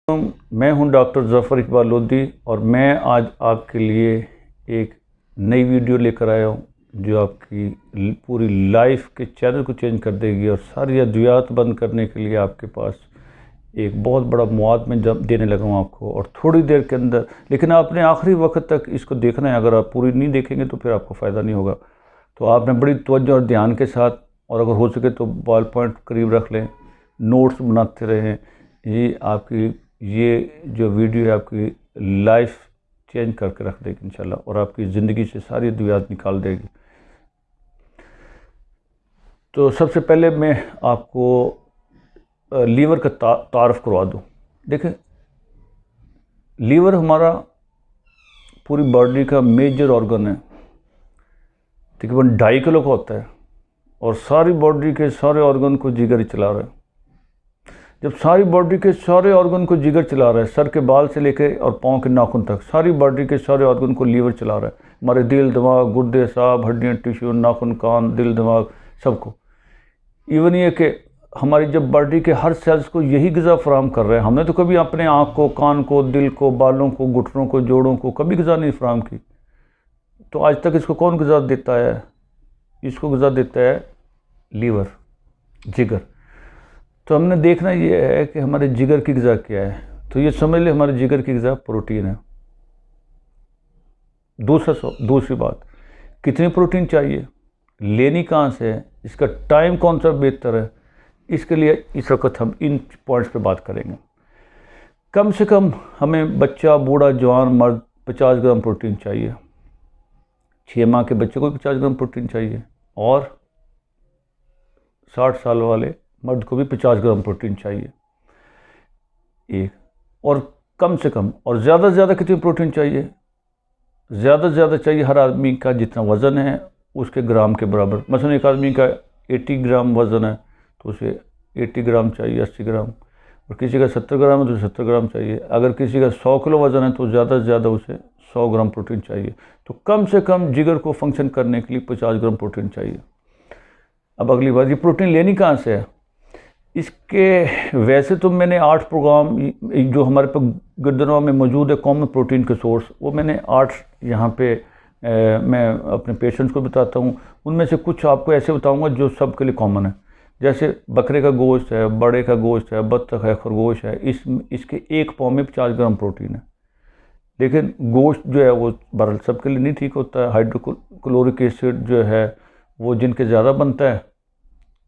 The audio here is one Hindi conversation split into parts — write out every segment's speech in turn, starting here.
मैं हूं डॉक्टर ज़फ़र इकबाल लोधी और मैं आज आपके लिए एक नई वीडियो लेकर आया हूं जो आपकी पूरी लाइफ के चैनल को चेंज कर देगी और सारी अद्वियात बंद करने के लिए आपके पास एक बहुत बड़ा मुआद में देने लगा हूँ आपको और थोड़ी देर के अंदर। लेकिन आपने आखिरी वक्त तक इसको देखना है, अगर आप पूरी नहीं देखेंगे तो फिर आपको फ़ायदा नहीं होगा। तो आपने बड़ी तवज्जो और ध्यान के साथ, और अगर हो सके तो बॉल पॉइंट करीब रख लें, नोट्स बनाते रहें। ये जो वीडियो है आपकी लाइफ चेंज करके रख देगी इंशाल्लाह, और आपकी ज़िंदगी से सारी अद्वियात निकाल देगी। तो सबसे पहले मैं आपको लीवर का तारफ़ करवा दूँ। देखें, लीवर हमारा पूरी बॉडी का मेजर ऑर्गन है, तकरीबन 2.5 किलो का होता है और सारी बॉडी के सारे ऑर्गन को जिगर ही चला रहा है। जब सारी बॉडी के सारे ऑर्गन को जिगर चला रहा है, सर के बाल से लेकर और पाँव के नाखून तक सारी बॉडी के सारे ऑर्गन को लीवर चला रहा है। हमारे दिल, दिमाग, गुर्दे, सांप, हड्डियाँ, टिश्यू, नाखून, कान, दिल, दिमाग, सबको। इवन ये कि हमारी जब बॉडी के हर सेल्स को यही ग़िज़ा फराहम कर रहा है। हमने तो कभी अपने आँख को, कान को, दिल को, बालों को, घुटनों को, जोड़ों को कभी ग़िज़ा नहीं फराहम की। तो आज तक इसको कौन ग़िज़ा देता है? इसको ग़िज़ा देता है लीवर, जिगर। तो हमने देखना ये है कि हमारे जिगर की ग़िज़ा क्या है। तो ये समझ ले, हमारे जिगर की ग़िज़ा प्रोटीन है। दूसरी बात, कितनी प्रोटीन चाहिए, लेनी कहाँ से है, इसका टाइम कौन सा बेहतर है, इसके लिए इस वक्त हम इन पॉइंट्स पे बात करेंगे। कम से कम हमें बच्चा, बूढ़ा, जवान, मर्द 50 ग्राम प्रोटीन चाहिए। 6 माह के बच्चे को भी 50 ग्राम प्रोटीन चाहिए और 60 साल वाले मर्द को भी 50 ग्राम प्रोटीन चाहिए एक। और कम से कम और ज़्यादा से ज़्यादा कितनी प्रोटीन चाहिए? ज़्यादा से ज़्यादा चाहिए हर आदमी का जितना वज़न है उसके ग्राम के बराबर। मसलन एक आदमी का 80 ग्राम वज़न है तो उसे 80 ग्राम चाहिए, 80 ग्राम। और किसी का 70 ग्राम है तो 70 ग्राम चाहिए। अगर किसी का 100 किलो वज़न है तो ज़्यादा से ज़्यादा उसे 100 ग्राम प्रोटीन चाहिए। तो कम से कम जिगर को फंक्शन करने के लिए 50 ग्राम प्रोटीन चाहिए। अब अगली बात, ये प्रोटीन लेनी कहाँ से है? इसके वैसे तो मैंने 8 प्रोग्राम जो हमारे पास गिरदनवा में मौजूद है कॉमन प्रोटीन के सोर्स, वो मैंने 8 यहाँ पे मैं अपने पेशेंट्स को बताता हूँ। उनमें से कुछ आपको ऐसे बताऊँगा जो सबके लिए कॉमन है। जैसे बकरे का गोश्त है, बड़े का गोश्त है, बत्तख है, खरगोश है, इसके 1 पाव में 50 ग्राम प्रोटीन है। लेकिन गोश्त जो है वो बहरहाल सबके लिए नहीं ठीक होता है। हाइड्रोक्लोरिक एसिड जो है वो जिनके ज़्यादा बनता है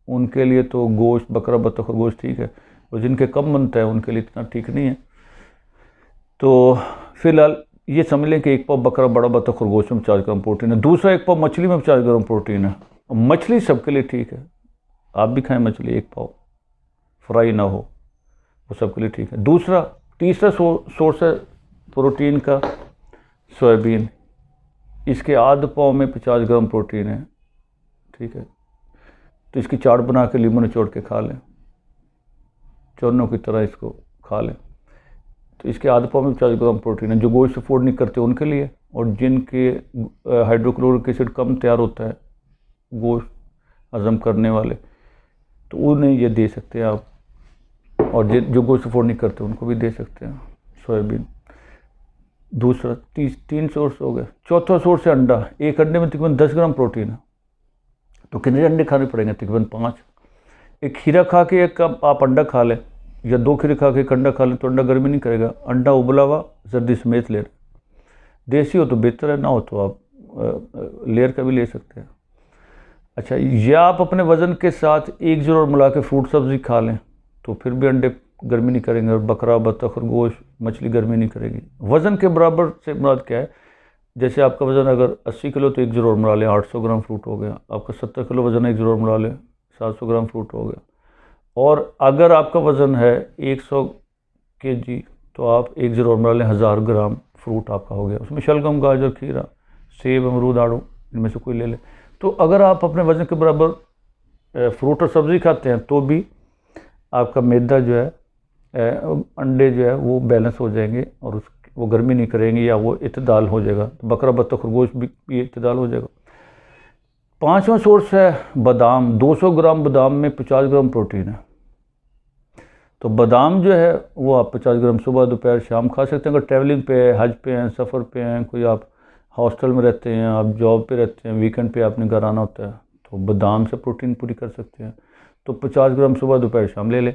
उनके लिए तो गोश्त, बकरा, बत्तख और गोश्त ठीक है, और जिनके कम बनता है उनके लिए इतना ठीक नहीं है। तो फिलहाल ये समझ लें कि 1 पाव बकरा, बड़ा बत्तख और गोश्त में 50 ग्राम प्रोटीन है। दूसरा 1 पाव मछली में 50 ग्राम प्रोटीन है। मछली सबके लिए ठीक है, आप भी खाएं मछली 1 पाव, फ्राई ना हो, वो सबके लिए ठीक है। तीसरा सोर्स है प्रोटीन का सोयाबीन। इसके आध पाव में 50 ग्राम प्रोटीन है, ठीक है। तो इसकी चाट बना के लीमू निचोड़ के खा लें, चूरनों की तरह इसको खा लें। तो इसके आध पाव में 50 ग्राम प्रोटीन है। जो गोश्त अफोर्ड नहीं करते उनके लिए, और जिनके हाइड्रोक्लोरिक एसिड कम तैयार होता है गोश्त हज़म करने वाले, तो उन्हें ये दे सकते हैं आप। और जो गोश्त अफोर्ड नहीं करते उनको भी दे सकते हैं सोयाबीन। दूसरा 3 सोर्स हो गए। चौथा सोर्स है अंडा। एक अंडे में तकरीबन 10 ग्राम प्रोटीन है। तो कितने अंडे खाने पड़ेंगे? तकरीबन 5। एक खीरा खा के एक कप आप अंडा खा लें, या 2 खीरे खा के एक अंडा खा लें तो अंडा गर्मी नहीं करेगा। अंडा उबला हुआ जर्दी समेत ले, देसी हो तो बेहतर है, ना हो तो आप लेयर का भी ले सकते हैं। अच्छा, या आप अपने वज़न के साथ एक ज़रूर मिला के फ्रूट सब्ज़ी खा लें तो फिर भी अंडे गर्मी नहीं करेंगे, और बकरा, बत्तख और गोश्त, मछली गर्मी नहीं करेगी। वज़न के बराबर से मुराद क्या है? जैसे आपका वज़न अगर 80 किलो तो एक ज़रूर मिला लें, 800 ग्राम फ्रूट हो गया। आपका 70 किलो वज़न है, एक ज़रूर मिला लें, 700 ग्राम फ्रूट हो गया। और अगर आपका वज़न है 100 kg तो आप एक ज़रूर मिला लें, 1000 ग्राम फ्रूट आपका हो गया। उसमें शलगम, गाजर, खीरा, सेब, अमरूद, आड़ू, इनमें से कोई ले लें। तो अगर आप अपने वज़न के बराबर फ्रूट और सब्ज़ी खाते हैं तो भी आपका मैदा जो है, अंडे जो है वो बैलेंस हो जाएंगे और वो गर्मी नहीं करेंगे, या वो इत्तेदाल हो जाएगा। तो बकरा, बत्तख और गोश्त भी इत्तेदाल हो जाएगा। 5वां सोर्स है बादाम। 200 ग्राम बादाम में 50 ग्राम प्रोटीन है। तो बादाम जो है वो आप 50 ग्राम सुबह दोपहर शाम खा सकते हैं। अगर ट्रैवलिंग पे है, हज पे हैं, सफ़र पे हैं, कोई आप हॉस्टल में रहते हैं, आप जॉब पे रहते हैं, वीकेंड पे आपने घर आना होता है, तो बादाम से प्रोटीन पूरी कर सकते हैं। तो 50 ग्राम सुबह दोपहर शाम ले लें।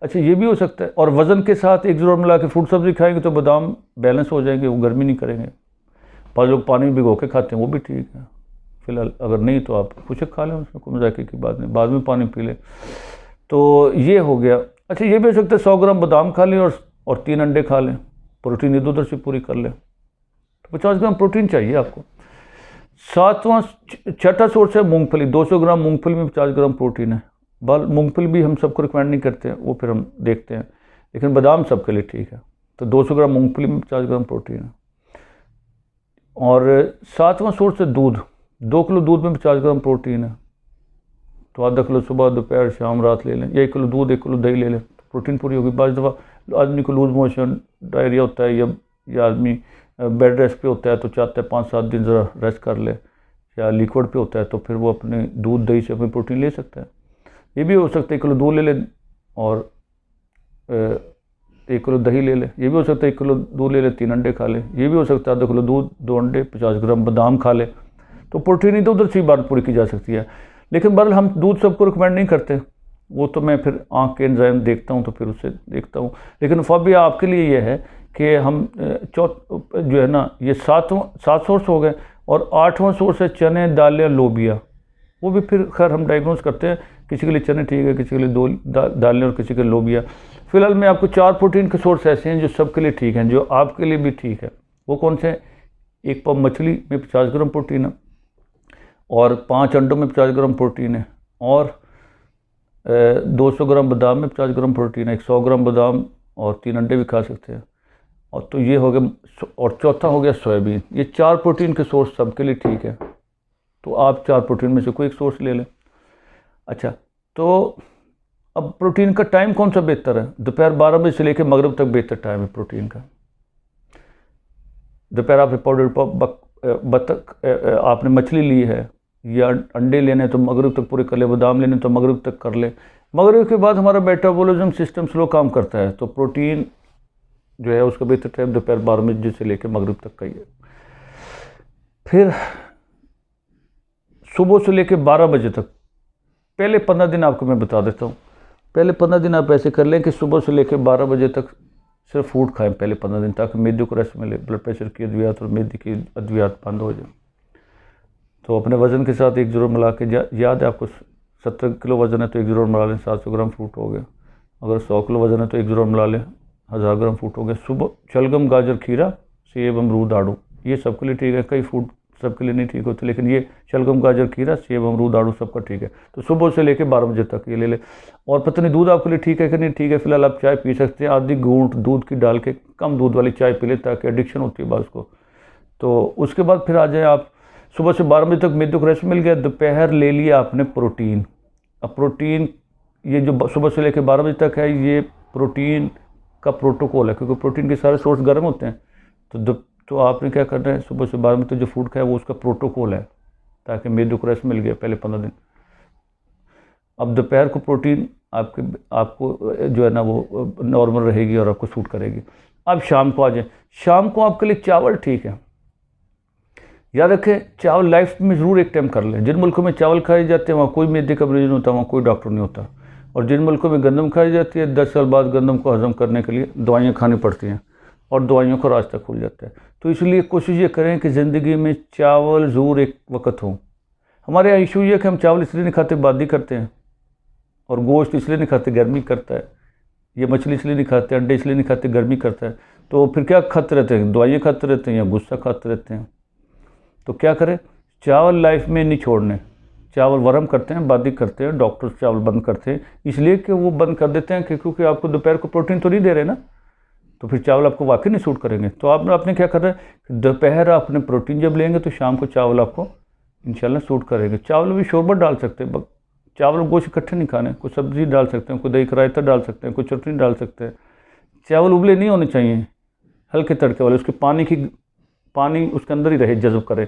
अच्छा, ये भी हो सकता है। और वज़न के साथ एक ज़रूर मिला के फ्रूट सब्ज़ी खाएंगे तो बादाम बैलेंस हो जाएंगे, वो गर्मी नहीं करेंगे। पर लोग पानी में भिगो के खाते हैं, वो भी ठीक है। फिलहाल अगर नहीं तो आप कुछ खा लें, उसमें कोई मजाके की बात नहीं, बाद में पानी पी लें। तो ये हो गया। अच्छा, ये भी हो सकता है 100 ग्राम बादाम खा लें और 3 अंडे खा लें, प्रोटीन इधर उधर से पूरी कर लें। तो 50 ग्राम प्रोटीन चाहिए आपको। छठा सोर्स है मूंगफली। 200 ग्राम मूंगफली में 50 ग्राम प्रोटीन है। बल मूंगफली भी हम सबको रिकमेंड नहीं करते हैं, वो फिर हम देखते हैं, लेकिन बादाम सबके लिए ठीक है। तो 200 ग्राम मूंगफली में 50 ग्राम प्रोटीन है। और 7वां सोर्स है दूध। 2 किलो दूध में 50 ग्राम प्रोटीन है। तो आधा किलो सुबह दोपहर शाम रात ले लें, या 1 किलो दूध 1 किलो दही ले लें, तो प्रोटीन पूरी होगी। बाज़ दफ़ा आदमी को लूज मोशन डायरिया होता है, या आदमी बेड रेस्ट पे होता है तो चाहता है 5-7 दिन ज़रा रेस्ट कर ले, या लिक्विड पे होता है तो फिर वो अपने दूध दही से अपनी प्रोटीन ले सकता है। ये भी हो सकता है 1 किलो दूध ले लें और 1 किलो दही ले लें। ये भी हो सकता है 1 किलो दूध ले लें, 3 अंडे खा लें। ये भी हो सकता है आधा किलो दूध 2 अंडे 50 ग्राम बादाम खा लें। तो प्रोटीन इधर उधर से बात पूरी की जा सकती है। लेकिन बहरहाल हम दूध सबको रिकमेंड नहीं करते, वो तो मैं फिर आँख के एंजाइम देखता हूँ तो फिर उससे देखता हूँ। लेकिन फ़बी आपके लिए ये है कि हम जो है ना, ये 7 सोर्स हो गए। और 8वां सोर्स है चने दालें लोबिया। वो भी फिर खैर हम डायग्नोज करते हैं, किसी के लिए चने ठीक है, किसी के लिए दालें और किसी के लिए लोबिया। फिलहाल मैं आपको 4 प्रोटीन के सोर्स ऐसे हैं जो सबके लिए ठीक हैं, जो आपके लिए भी ठीक है। वो कौन से हैं? एक पाव मछली में 50 ग्राम प्रोटीन है, और 5 अंडों में 50 ग्राम प्रोटीन है, और 200 ग्राम बादाम में 50 ग्राम प्रोटीन है। 100 ग्राम बादाम और 3 अंडे भी खा सकते हैं। और तो ये हो गया। और चौथा हो गया सोयाबीन। ये 4 प्रोटीन के सोर्स सबके लिए ठीक है। तो आप 4 प्रोटीन में से कोई एक सोर्स ले लें। अच्छा, तो अब प्रोटीन का टाइम कौन सा बेहतर है? दोपहर 12 बजे से लेकर मगरिब तक बेहतर टाइम है प्रोटीन का। दोपहर आपने पाउडर बतख आपने मछली ली है या अंडे लेने तो मगरिब तक पूरे कर ले, बादाम लेने तो मगरिब तक कर ले। मगरिब के बाद हमारा मेटाबॉलिज्म सिस्टम स्लो काम करता है, तो प्रोटीन जो है उसका बेहतर टाइम दोपहर 12 बजे से लेकर मगरिब तक का ही है। फिर सुबह से लेकर 12 बजे तक, पहले 15 दिन आपको मैं बता देता हूँ। पहले 15 दिन आप ऐसे कर लें कि सुबह से लेकर 12 बजे तक सिर्फ फूड खाएं पहले 15 दिन, ताकि मैदे को रेस्ट मिले, ब्लड प्रेशर की अद्वियात और मैदे की अद्वियात बंद हो जाए। तो अपने वज़न के साथ एक ज़रूर मिला के, याद है आपको 70 किलो वज़न है तो एक ज़रूर मिला लें, 700 ग्राम फ्रूट हो गया। अगर 100 किलो वज़न है तो एक ज़रूर मिला लें, 1000 ग्राम फ्रूट हो गया। सुबह शलगम गाजर खीरा सेब अमरूद आड़ू, ये सबके लिए ठीक है। कई फूड सबके लिए नहीं ठीक होते, लेकिन ये शलगम गाजर खीरा सेब अमरूद आड़ू सबका ठीक है। तो सुबह से लेकर 12 बजे तक ये ले ले। और पता नहीं दूध आपके लिए ठीक है कि नहीं ठीक है। फिलहाल आप चाय पी सकते हैं, आधी घूंट दूध की डाल के, कम दूध वाली चाय पी ले, ताकि एडिक्शन होती है बात को। तो उसके बाद फिर आ जाए आप, सुबह से 12 बजे तक मैदे को रेस्ट मिल गया। दोपहर ले लिया आपने प्रोटीन। अब प्रोटीन ये जो सुबह से लेकर 12 बजे तक है, ये प्रोटीन का प्रोटोकॉल है, क्योंकि प्रोटीन के सारे सोर्स गर्म होते हैं। तो आपने क्या करना है, सुबह से 12 बजे तक जो फूड खाया वो उसका प्रोटोकॉल है, ताकि मैदे को रेस्ट मिल गया पहले 15 दिन। अब दोपहर को प्रोटीन आपको जो है ना वो नॉर्मल रहेगी और आपको सूट करेगी। अब शाम को आ जाए। शाम को आपके लिए चावल ठीक है। याद रखें, चावल लाइफ में ज़रूर एक टाइम कर लें। जिन मुल्कों में चावल खाए जाते हैं वहाँ कोई मैदे का मरीज नहीं होता, वहाँ कोई डॉक्टर नहीं होता। और जिन मुल्कों में गंदम खाई जाती है, 10 साल बाद गंदम को हजम करने के लिए दवाइयाँ खानी पड़ती हैं, और दवाइयों का रास्ता खुल जाता है। तो इसलिए कोशिश ये करें कि ज़िंदगी में चावल ज़रूर एक वक्त हो। हमारे यहाँ इशू ये कि हम चावल इसलिए नहीं खाते, बादी करते हैं, और गोश्त इसलिए नहीं खाते, गर्मी करता है। ये मछली इसलिए नहीं खाते, अंडे इसलिए नहीं खाते, गर्मी करता है। तो फिर क्या खाते रहते हैं? दवाइयाँ खाते रहते हैं या गुस्सा खाते रहते हैं। तो क्या करें? चावल लाइफ में नहीं छोड़ने। चावल वरम करते हैं, बादी करते हैं, डॉक्टर्स चावल बंद करते हैं, इसलिए कि वो बंद कर देते हैं क्योंकि आपको दोपहर को प्रोटीन तो नहीं दे रहे ना, तो फिर चावल आपको वाकई नहीं सूट करेंगे। तो आपने क्या करना है, दोपहर आपने प्रोटीन जब लेंगे तो शाम को चावल आपको इंशाल्लाह सूट करेंगे। चावल भी शोरबत डाल सकते हैं, चावल गोश्त इकट्ठे नहीं खाने, कोई सब्ज़ी डाल सकते हैं, कोई दही का रायता डाल सकते हैं, कोई चटनी डाल सकते हैं। चावल उबले नहीं होने चाहिए, हल्के तड़के वाले, उसके पानी उसके अंदर ही रहे, जज़ब करे,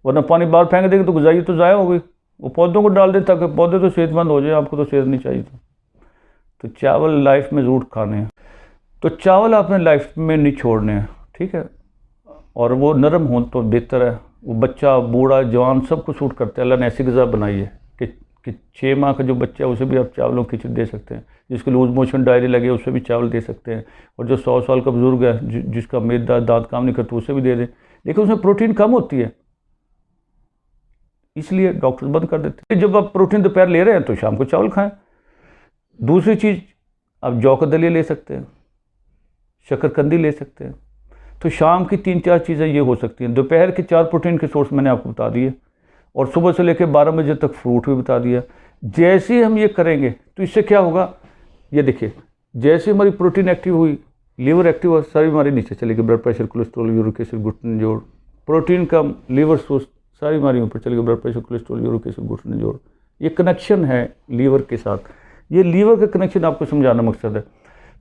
वरना पानी बाहर फेंक देंगे तो गुजाइए तो ज़ाया हो गई। वो पौधों को डाल दें ताकि पौधे तो सेहतमंद हो जाए, आपको तो सेहत नहीं चाहिए। तो चावल लाइफ में ज़रूर खाने हैं। तो चावल आपने लाइफ में नहीं छोड़ने हैं, ठीक है। और वो नरम हो तो बेहतर है। वो बच्चा, बूढ़ा, जवान सबको सूट करता है। अल्लाह ने ऐसी ग़िज़ा बनाई है कि 6 माह का जो बच्चा है उसे भी आप चावलों की खिचड़ी दे सकते हैं। जिसको लूज मोशन डायरी लगे उसे भी चावल दे सकते हैं। और जो 100 साल का बुजुर्ग है जिसका मैदा दांत काम नहीं करता उसे भी दे दें, लेकिन उसमें प्रोटीन कम होती है, इसलिए डॉक्टर बंद कर देते हैं। जब आप प्रोटीन दोपहर ले रहे हैं तो शाम को चावल खाएं। दूसरी चीज़, आप जौ का दलिया ले सकते हैं, शकरकंदी ले सकते हैं। तो शाम की 3-4 चीज़ें ये हो सकती हैं। दोपहर के 4 प्रोटीन के सोर्स मैंने आपको बता दिए, और सुबह से लेकर 12 बजे तक फ्रूट भी बता दिया। जैसे ही हम ये करेंगे तो इससे क्या होगा, ये देखिए, जैसे हमारी प्रोटीन एक्टिव हुई, लीवर एक्टिव हुआ, सारी बीमारी नीचे चलेगी। Blood pressure, cholesterol, uric acid, घुटने जोड़। प्रोटीन कम, लीवर सुस्त, सारी बीमारी ऊपर चलेगी। Blood pressure, cholesterol, uric acid, घुटने जोड़। ये कनेक्शन है लीवर के साथ। ये लीवर का कनेक्शन आपको समझाना मकसद है।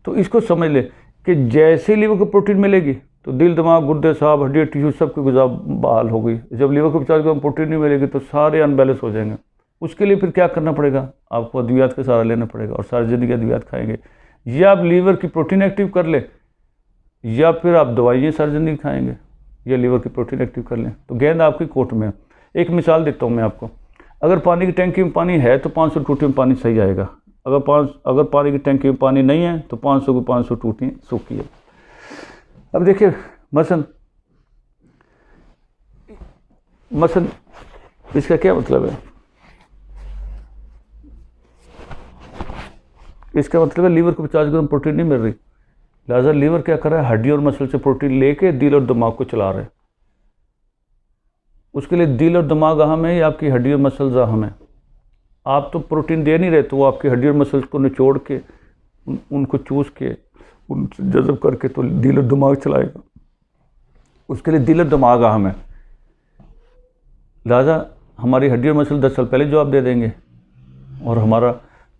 तो इसको समझ ले कि जैसे लीवर को प्रोटीन मिलेगी तो दिल, दिमाग, गुर्दे, साहब, हड्डी, टिश्यू सबकी ग़िज़ा बहाल हो गई। जब लीवर को 50 ग्राम प्रोटीन नहीं मिलेगी तो सारे अनबैलेंस हो जाएंगे। उसके लिए फिर क्या करना पड़ेगा, आपको अद्वियात का सहारा लेना पड़ेगा, और सारी ज़िंदगी अद्वियात खाएंगे। या आप लीवर की प्रोटीन एक्टिव कर ले, या फिर आप दवाइयाँ सारी ज़िंदगी खाएंगे, या लीवर की प्रोटीन एक्टिव कर लें। तो गेंद आपकी कोर्ट में है। एक मिसाल देता हूँ मैं आपको। अगर पानी की टैंकी में पानी है तो 500 टूटी में पानी सही आएगा। अगर पानी की टैंकी में पानी नहीं है तो 500 की 500 टूटी सूखी है। अब देखिए, मसलन इसका क्या मतलब है? इसका मतलब है लीवर को 50 ग्राम प्रोटीन नहीं मिल रही, लिहाजा लीवर क्या कर रहा है, हड्डी और मसल से प्रोटीन लेके दिल और दिमाग को चला रहा है। उसके लिए दिल और दिमाग अहम है या आपकी हड्डी और मसल्स अहम है? आप तो प्रोटीन दे नहीं रहे, तो वो आपकी हड्डी और मसल्स को निचोड़ के उनको चूस के उनसे जज़ब करके तो दिल और दिमाग चलाएगा। उसके लिए दिल और दिमाग अहम है। लिहाजा हमारी हड्डी और मसल 10 साल पहले जवाब दे देंगे, और हमारा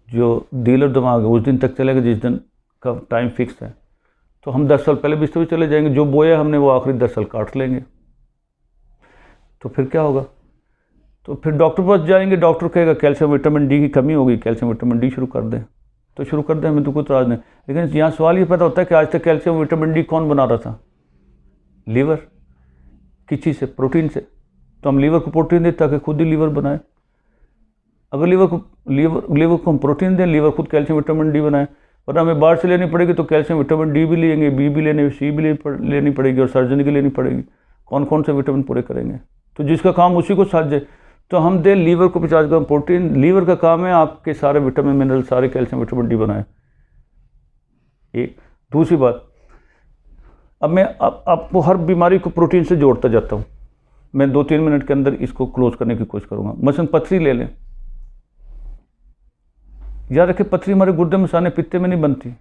जो दिल और दिमाग है उस दिन तक चलेगा जिस दिन का टाइम फिक्स है। तो हम 10 साल पहले बिस्तर पे चले जाएंगे, जो बोया हमने वो आखिरी 10 साल काट लेंगे। तो फिर क्या होगा? तो फिर डॉक्टर पास जाएंगे, डॉक्टर कहेगा कैल्शियम विटामिन डी की कमी होगी, कैल्शियम विटामिन डी शुरू कर दें। तो शुरू कर दें, हमें तो कोई इतराज़ नहीं। लेकिन यहाँ सवाल ये पैदा होता है कि आज तक कैल्शियम विटामिन डी कौन बना रहा था? लीवर। किस चीज़ से? प्रोटीन से। तो हम लीवर को प्रोटीन दें ताकि खुद ही लीवर बनाए। अगर लीवर को हम प्रोटीन दें, लीवर खुद कैल्शियम विटामिन डी बनाए, वरना हमें बाहर से लेनी पड़ेगी तो कैल्शियम विटामिन डी भी लेंगे, बी भी लेने, सी भी लेनी पड़ेगी, और सर्जरी की लेनी पड़ेगी। कौन कौन से विटामिन पूरे करेंगे? तो जिसका काम उसी को साझे। तो हम दें लीवर को 50 ग्राम प्रोटीन। लीवर का काम है आपके सारे विटामिन, मिनरल, सारे कैल्शियम विटामिन डी बनाए। एक दूसरी बात, अब मैं आपको हर बीमारी को प्रोटीन से जोड़ता जाता हूँ। मैं 2-3 मिनट के अंदर इसको क्लोज करने की कोशिश करूँगा। मसलन पथरी ले लें। याद रखें, पथरी हमारे गुर्दे मसाने पित्ते में नहीं बनती।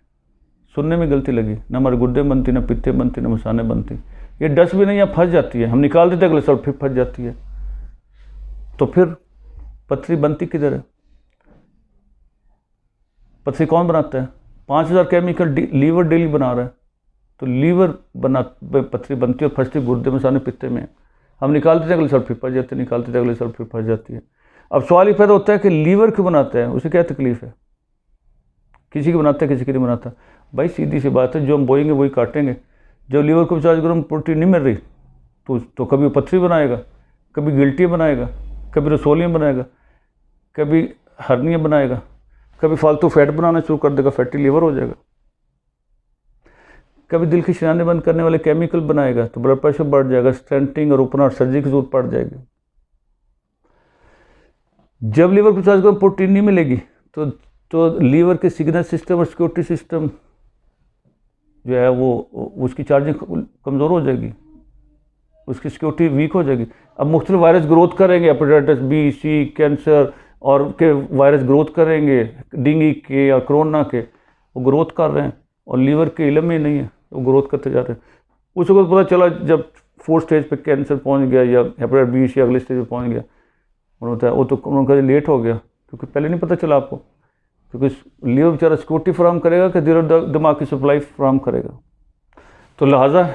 सुनने में गलती लगी, ना हमारे गुर्दे बनती, ना पित्ते बनती, ना मसाने बनती। ये डस्ट भी नहीं, यहाँ फंस जाती है, हम निकाल देते अगले साल फिर फंस जाती है। तो फिर पथरी बनती किधर है? पथरी कौन बनाता है? 5000 केमिकल लीवर डेली बना रहा है। तो लीवर पथरी बनती है और फंसती गुर्दे मसाने पित्ते में। हम निकालते थे अगले साल फिर फंस जाते, निकालते थे अगले साल फिर फंस जाती है। अब सवाल ये पैदा होता है कि लीवर क्यों बनाता है, उसे क्या तकलीफ है? किसी की बनाता है, किसी की नहीं बनाता। भाई सीधी सी बात है, जो हम बोएंगे वही काटेंगे। जब लीवर को 50 ग्राम प्रोटीन नहीं मिल रही तो कभी वो पथरी बनाएगा, कभी गिल्टी बनाएगा, कभी रसोलियाँ बनाएगा, कभी हर्नियाँ बनाएगा, कभी फालतू फैट बनाना शुरू कर देगा, फैटी लीवर हो जाएगा, कभी दिल की शरानें बंद करने वाले केमिकल बनाएगा तो ब्लड प्रेशर बढ़ जाएगा, स्टेंटिंग और ओपन हार्ट सर्जरी की जरूरत पड़ जाएगी। जब लीवर को 50 ग्राम प्रोटीन नहीं मिलेगी तो लीवर के सिग्नल सिस्टम और सिक्योरिटी सिस्टम जो है वो उसकी चार्जिंग कमज़ोर हो जाएगी, उसकी सिक्योरिटी वीक हो जाएगी। अब मुख्तलिफ वायरस ग्रोथ करेंगे, हेपेटाइटिस बी, सी, कैंसर और के वायरस ग्रोथ करेंगे, डेंगू के और कोरोना के, वो ग्रोथ कर रहे हैं और लीवर के इलम में नहीं है, वो ग्रोथ करते जा रहे हैं। उस वक्त पता चला जब 4th स्टेज पे कैंसर पहुंच गया या हेपेटाइटिस बी, सी अगले स्टेज पे पहुंच गया, उन्होंने वो तो उनका लेट हो गया, क्योंकि पहले नहीं पता चला आपको, क्योंकि लीवर बेचारा सिक्योरिटी फ्राहम करेगा कि दिल और दिमाग की सप्लाई फ्राहम करेगा। तो लिहाजा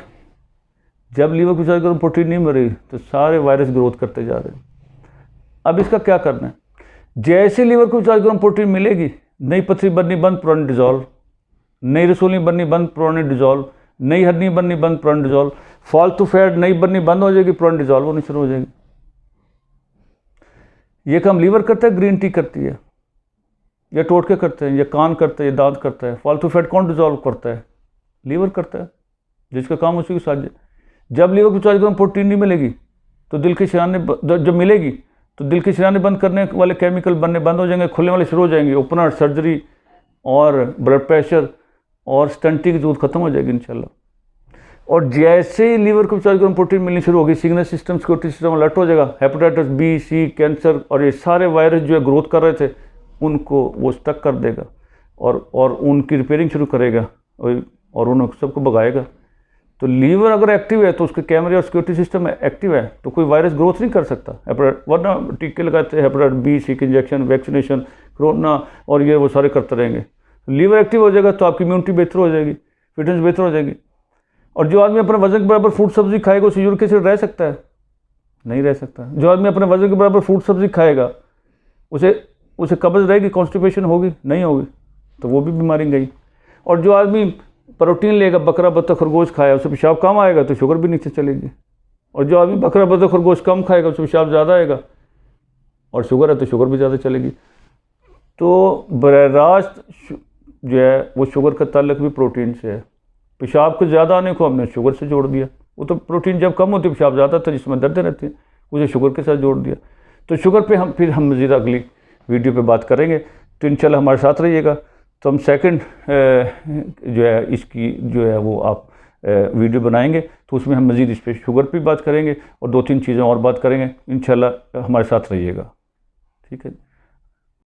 जब लीवर को 50 ग्राम प्रोटीन नहीं मिल रही तो सारे वायरस ग्रोथ करते जा रहे हैं। अब इसका क्या करना है? जैसे लीवर को 50 ग्राम प्रोटीन मिलेगी, नई पथरी बननी बंद, पुरानी डिजॉल्व, नई रसोली बननी बंद, पुरानी डिजॉल्व, नई हड्डी बननी बंद, पुरानी डिजॉल्व, फालतू फैट नई बननी बंद हो जाएगी, पुरानी डिजॉल्व होनी शुरू हो जाएगी। ये काम लीवर करता है, ग्रीन टी करती है, या टोटके करते हैं, या कान करते हैं, या दांत करता है। फालतू फैट कौन डिजॉल्व करता है? लीवर करता है, जिसका काम उसी के साथ। जब लीवर को 40 ग्राम प्रोटीन नहीं मिलेगी तो दिल की शराने, जब मिलेगी तो दिल की शराने बंद करने वाले केमिकल बनने बंद हो जाएंगे, खुलने वाले शुरू हो जाएंगे, ओपनर, सर्जरी और ब्लड प्रेशर और स्टंटिंग की जरूरत खत्म हो जाएगी इंशाल्लाह। और जैसे ही लीवर को 40 ग्राम प्रोटीन मिलनी शुरू होगी, signal system, security system alert हो जाएगा। हेपेटाइटिस बी, सी, कैंसर और ये सारे वायरस जो है ग्रोथ कर रहे थे, उनको वो स्टक कर देगा और उनकी रिपेयरिंग शुरू करेगा और उन सबको भगाएगा। तो लीवर अगर एक्टिव है तो उसके कैमरे और सिक्योरिटी सिस्टम एक्टिव है, तो कोई वायरस ग्रोथ नहीं कर सकता। वरना टीके लगाते हैं, हेपेटाइटिस बी, सी के इंजेक्शन, वैक्सीनेशन, कोरोना और ये वो सारे करते रहेंगे। लीवर एक्टिव हो जाएगा तो आपकी इम्यूनिटी बेहतर हो जाएगी, फिटनेस बेहतर हो जाएगी। और जो आदमी अपने वजन के बराबर फ्रूट सब्जी खाएगा उसे यूरिक एसिड रह सकता है? नहीं रह सकता। जो आदमी अपने वजन के बराबर फ्रूट सब्जी खाएगा उसे कब्ज रहेगी, कॉन्स्टिपेशन होगी? नहीं होगी, तो वो भी बीमारी गई। और जो आदमी प्रोटीन लेगा, बकरा, बत्तख, खरगोश खाया, उसे पेशाब कम आएगा तो शुगर भी नीचे चलेगी। और जो आदमी बकरा, बत्तख, खरगोश कम खाएगा उसे पेशाब ज़्यादा आएगा और शुगर है तो शुगर भी ज़्यादा चलेगी। तो बराह रास्त जो है वो शुगर का ताल्लुक भी प्रोटीन से है। पेशाब को ज़्यादा आने को हमने शुगर से जोड़ दिया। वो तो प्रोटीन जब कम होती है, पेशाब ज़्यादा था जिसमें दर्द रहती है, उसे शुगर के साथ जोड़ दिया। तो शुगर पे हम मज़ीद अगली वीडियो पे बात करेंगे। तो इंशाल्लाह हमारे साथ रहिएगा। तो हम सेकंड जो है इसकी जो है वो आप वीडियो बनाएंगे, तो उसमें हम मज़ीद इस पर शुगर पे बात करेंगे और 2-3 चीज़ें और बात करेंगे। इंशाल्लाह हमारे साथ रहिएगा। ठीक है।